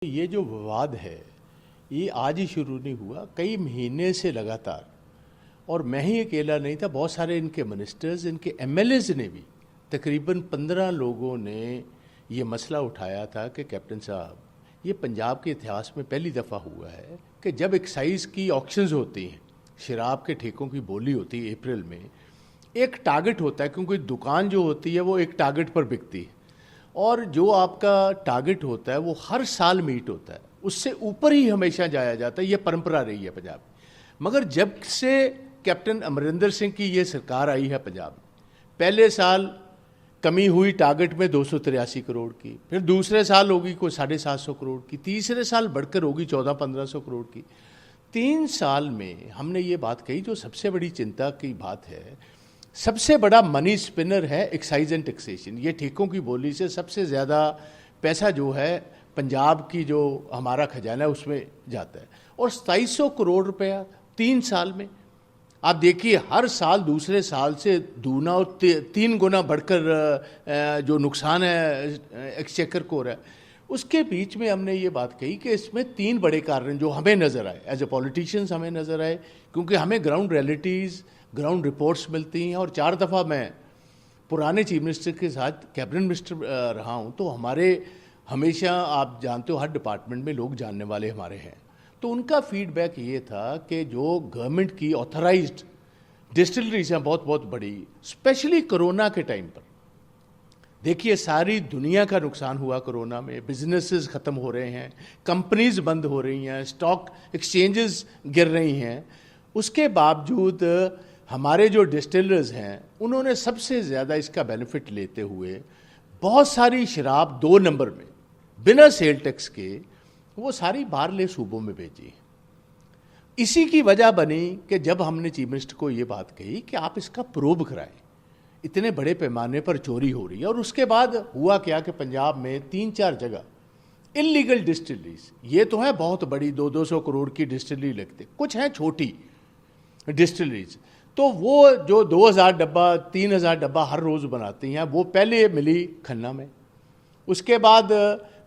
ये जो विवाद है ये आज ही शुरू नहीं हुआ, कई महीने से लगातार। और मैं ही अकेला नहीं था, बहुत सारे इनके मिनिस्टर्स, इनके एमएलएज ने भी, तकरीबन 15 लोगों ने ये मसला उठाया था कि कैप्टन साहब, ये पंजाब के इतिहास में पहली दफ़ा हुआ है कि जब एक्साइज की ऑक्शंस होती हैं, शराब के ठेकों की बोली होती है अप्रैल में, एक टारगेट होता है, क्योंकि दुकान जो होती है वो एक टारगेट पर बिकती है और जो आपका टारगेट होता है वो हर साल मीट होता है, उससे ऊपर ही हमेशा जाया जाता है। ये परंपरा रही है पंजाब में। मगर जब से कैप्टन अमरिंदर सिंह की ये सरकार आई है पंजाब में, पहले साल कमी हुई टारगेट में 283 करोड़ की, फिर दूसरे साल होगी कोई 750 करोड़ की, तीसरे साल बढ़कर होगी 1400-1500 करोड़ की। 3 साल में हमने ये बात कही, जो सबसे बड़ी चिंता की बात है, सबसे बड़ा मनी स्पिनर है एक्साइज एंड टैक्सेशन। ये ठेकों की बोली से सबसे ज़्यादा पैसा जो है पंजाब की जो हमारा खजाना है उसमें जाता है, और 2700 करोड़ रुपया 3 साल में। आप देखिए हर साल दूसरे साल से दूना और 3 गुना बढ़कर जो नुकसान है एक्सचेकर को हो रहा है। उसके बीच में हमने ये बात कही कि इसमें 3 बड़े कारण जो हमें नज़र आए, एज ए पॉलिटिशियंस हमें नज़र आए, क्योंकि हमें ग्राउंड रियलिटीज़, ग्राउंड रिपोर्ट्स मिलती हैं। और 4 दफ़ा मैं पुराने चीफ मिनिस्टर के साथ कैबिनेट मिनिस्टर रहा हूं, तो हमारे हमेशा, आप जानते हो, हर डिपार्टमेंट में लोग जानने वाले हमारे हैं। तो उनका फीडबैक ये था कि जो गवर्नमेंट की ऑथराइज्ड डिस्टिलरीज हैं बहुत बहुत बड़ी, स्पेशली कोरोना के टाइम पर, देखिए सारी दुनिया का नुकसान हुआ कोरोना में, बिजनेसेस ख़त्म हो रहे हैं, कंपनीज बंद हो रही हैं, स्टॉक एक्सचेंजेस गिर रही हैं। उसके बावजूद हमारे जो डिस्टिलर्स हैं उन्होंने सबसे ज़्यादा इसका बेनिफिट लेते हुए बहुत सारी शराब 2 नंबर में बिना सेल टैक्स के वो सारी बाहरले सूबों में भेजी। इसी की वजह बनी कि जब हमने चीफ मिनिस्टर को ये बात कही कि आप इसका प्रोब कराएं, इतने बड़े पैमाने पर चोरी हो रही है। और उसके बाद हुआ क्या कि पंजाब में 3-4 जगह इलीगल डिस्टिलरीज, ये तो है बहुत बड़ी 200-200 करोड़ की डिस्टिलरी लगती, कुछ हैं छोटी डिस्टिलरीज, तो वो जो 2000 डब्बा 3000 डब्बा हर रोज़ बनाती हैं, वो पहले मिली खन्ना में। उसके बाद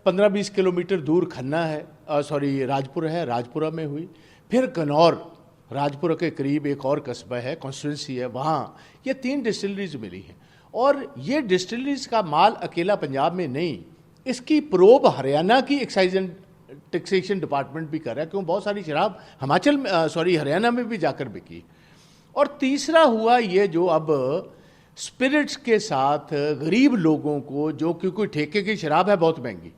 15-20 किलोमीटर दूर खन्ना है, राजपुर है, राजपुरा में हुई। फिर कनौर, राजपुरा के करीब एक और कस्बा है, कॉन्स्टिट्यूंसी है, वहाँ ये 3 डिस्टिलरीज मिली हैं। और ये डिस्टिलरीज का माल अकेला पंजाब में नहीं, इसकी प्रोब हरियाणा की एक्साइज एंड टैक्सेशन डिपार्टमेंट भी कर रहा है, क्योंकि बहुत सारी शराब हरियाणा में भी जाकर बिकी। और तीसरा हुआ ये, जो अब स्पिरिट्स के साथ गरीब लोगों को, जो क्योंकि ठेके की शराब है बहुत महंगी,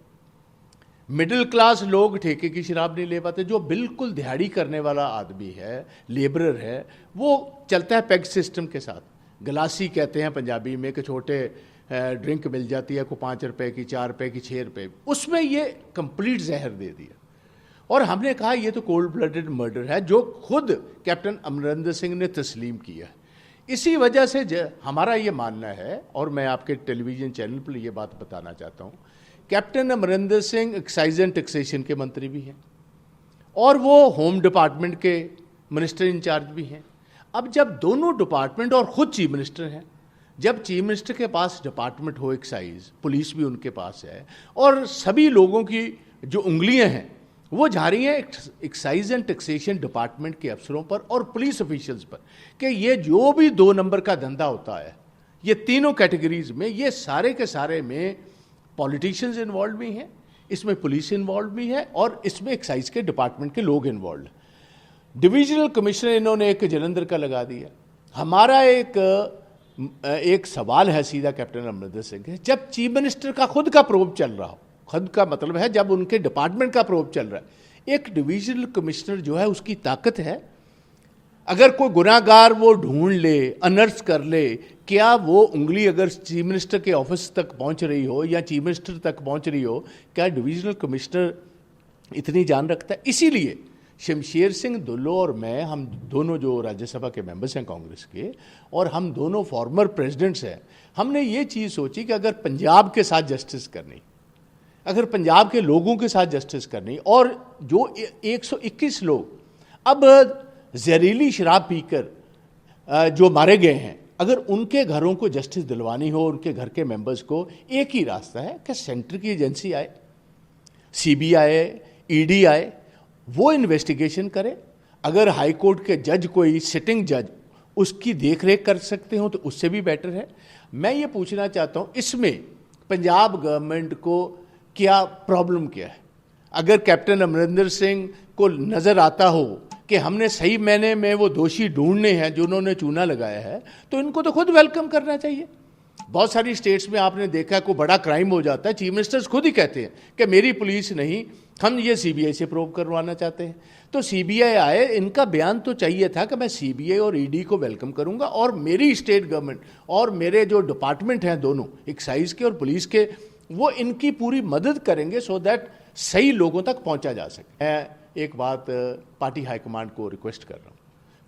मिडिल क्लास लोग ठेके की शराब नहीं ले पाते, जो बिल्कुल दिहाड़ी करने वाला आदमी है, लेबरर है, वो चलता है पैग सिस्टम के साथ। गलासी कहते हैं पंजाबी में, कि छोटे ड्रिंक मिल जाती है को 5 रुपए की, 4 रुपए की, 6 रुपए, उसमें ये कंप्लीट जहर दे दिया। और हमने कहा ये तो कोल्ड ब्लडेड मर्डर है, जो खुद कैप्टन अमरिंदर सिंह ने तस्लीम किया है। इसी वजह से हमारा ये मानना है, और मैं आपके टेलीविज़न चैनल पर ये बात बताना चाहता हूँ, captain Amarinder Singh excise and taxation के मंत्री भी हैं और वो होम डिपार्टमेंट के मिनिस्टर इंचार्ज भी हैं। अब जब दोनों डिपार्टमेंट, और ख़ुद चीफ मिनिस्टर हैं, जब चीफ मिनिस्टर के पास डिपार्टमेंट हो एक्साइज, पुलिस भी उनके पास है, और सभी लोगों की जो उंगलियां हैं वो जा रही हैं एक्साइज एंड टैक्सेशन डिपार्टमेंट के अफसरों पर और पुलिस ऑफिशियल्स पर, कि ये जो भी 2 नंबर का धंधा होता है, ये तीनों कैटेगरीज में, ये सारे के सारे में पॉलिटिशियंस इन्वॉल्व भी हैं, इसमें पुलिस इन्वॉल्व भी है, और इसमें एक्साइज के डिपार्टमेंट के लोग इन्वॉल्व। डिविजनल कमिश्नर इन्होंने एक जलंधर का लगा दिया। हमारा एक सवाल है सीधा कैप्टन अमरिंदर सिंह है, जब चीफ मिनिस्टर का खुद का प्रोब चल रहा हो, खुद का मतलब है जब उनके डिपार्टमेंट का प्रोब चल रहा है, एक डिविजनल कमिश्नर जो है उसकी ताकत है, अगर कोई गुनाहगार वो ढूंढ ले, अनर्थ कर ले, क्या वो उंगली अगर चीफ मिनिस्टर के ऑफिस तक पहुंच रही हो या चीफ मिनिस्टर तक पहुंच रही हो, क्या डिविजनल कमिश्नर इतनी जान रखता है? इसीलिए शमशेर सिंह दुल्लो और मैं, हम दोनों जो राज्यसभा के मेंबर्स हैं कांग्रेस के, और हम दोनों फॉर्मर प्रेसिडेंट्स हैं, हमने ये चीज़ सोची कि अगर पंजाब के साथ जस्टिस करनी, अगर पंजाब के लोगों के साथ जस्टिस करनी, और जो 121 लोग अब जहरीली शराब पीकर जो मारे गए हैं, अगर उनके घरों को जस्टिस दिलवानी हो, उनके घर के मेंबर्स को, एक ही रास्ता है कि सेंटर की एजेंसी आए, सीबीआई, ईडी आए, वो इन्वेस्टिगेशन करे। अगर हाई कोर्ट के जज, कोई सिटिंग जज उसकी देखरेख कर सकते हो तो उससे भी बेटर है। मैं ये पूछना चाहता हूँ, इसमें पंजाब गवर्नमेंट को क्या प्रॉब्लम क्या है? अगर कैप्टन अमरिंदर सिंह को नज़र आता हो कि हमने सही मायने में वो दोषी ढूंढने हैं जिन्होंने चूना लगाया है, तो इनको तो खुद वेलकम करना चाहिए। बहुत सारी स्टेट्स में आपने देखा कोई बड़ा क्राइम हो जाता है, चीफ मिनिस्टर्स खुद ही कहते हैं कि मेरी पुलिस नहीं, हम ये सीबीआई से प्रोब करवाना चाहते हैं। तो सीबीआई आए, इनका बयान तो चाहिए था कि मैं सीबीआई और ईडी को वेलकम करूंगा और मेरी स्टेट गवर्नमेंट और मेरे जो डिपार्टमेंट हैं दोनों, एक्साइज के और पुलिस के, वो इनकी पूरी मदद करेंगे सो दैट सही लोगों तक पहुंचा जा सके। मैं एक बात पार्टी हाईकमांड को रिक्वेस्ट कर रहा हूँ,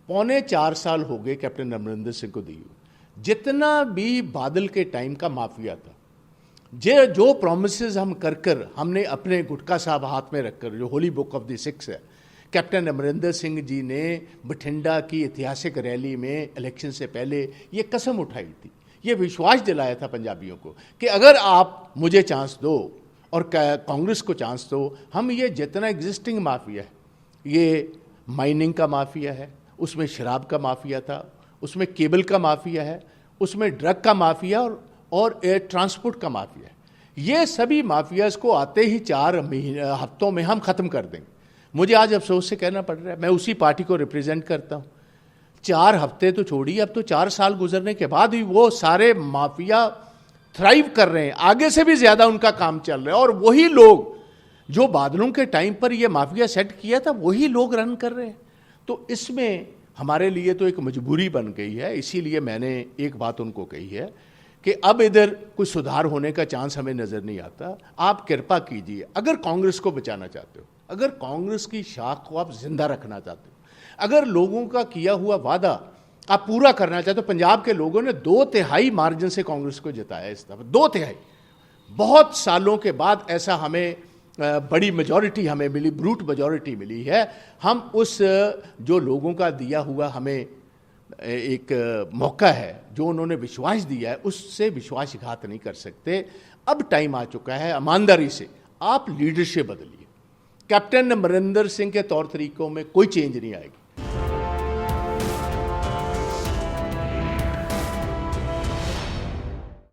4.25 साल हो गए कैप्टन अमरिंदर सिंह को दी हुई। जितना भी बादल के टाइम का माफिया था, जो प्रोमिसेस हम कर हमने अपने गुटका साहब हाथ में रखकर, जो Holi book of the six है, कैप्टन अमरिंदर सिंह जी ने बठिंडा की ऐतिहासिक रैली में इलेक्शन से पहले ये कसम उठाई थी, ये विश्वास दिलाया था पंजाबियों को कि अगर आप मुझे चांस दो और कांग्रेस को चांस दो, हम ये जितना एग्जिस्टिंग माफिया है, ये माइनिंग का माफिया है, उसमें शराब का माफिया था, उसमें केबल का माफिया है, उसमें ड्रग का माफिया और एयर ट्रांसपोर्ट का माफिया है, ये सभी माफियाज को आते ही 4 हफ्तों में हम ख़त्म कर देंगे। मुझे आज अफसोस से कहना पड़ रहा है, मैं उसी पार्टी को रिप्रेजेंट करता हूँ। 4 हफ्ते तो छोड़िए, अब तो 4 साल गुजरने के बाद ही वो सारे माफिया थ्राइव कर रहे हैं, आगे से भी ज़्यादा उनका काम चल रहा है, और वही लोग जो बादलों के टाइम पर ये माफिया सेट किया था वही लोग रन कर रहे हैं। तो इसमें हमारे लिए तो एक मजबूरी बन गई है। इसीलिए मैंने एक बात उनको कही है कि अब इधर कुछ सुधार होने का चांस हमें नज़र नहीं आता। आप कृपा कीजिए, अगर कांग्रेस को बचाना चाहते हो, अगर कांग्रेस की शाख को आप जिंदा रखना चाहते हो, अगर लोगों का किया हुआ वादा आप पूरा करना चाहते हो। पंजाब के लोगों ने 2/3 मार्जिन से कांग्रेस को जिताया इस दफा, 2/3। बहुत सालों के बाद ऐसा हमें बड़ी मेजॉरिटी हमें मिली, ब्रूट मेजॉरिटी मिली है। हम उस जो लोगों का दिया हुआ हमें एक मौका है, जो उन्होंने विश्वास दिया है, उससे विश्वासघात नहीं कर सकते। अब टाइम आ चुका है, ईमानदारी से आप लीडरशिप बदलिए। कैप्टन अमरिंदर सिंह के तौर तरीकों में कोई चेंज नहीं आएगी।